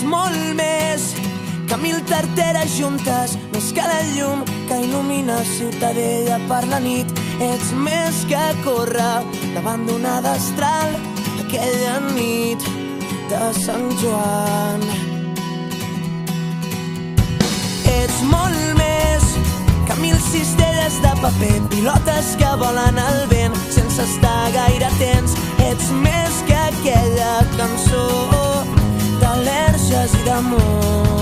molt més que 1000 tarteres juntes, més que la llum que il·lumina Ciutadella per la nit. Ets més que córrer davant d'una destral aquella nit de Sant Joan. Ets molt més que 1000 cistelles de paper, pilotes que volen al vent sense estar gaire atents. Ets més que aquella cançó d'al·lèrgies i d'amor.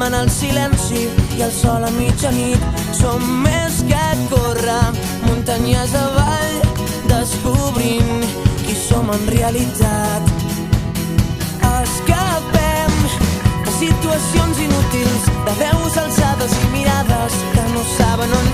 En el silenci i el sol a mitjanit. Som més que córrer muntanyes avall, descobrint qui som en realitat. Escapem de situacions inútils, de veus alçades i mirades que no saben on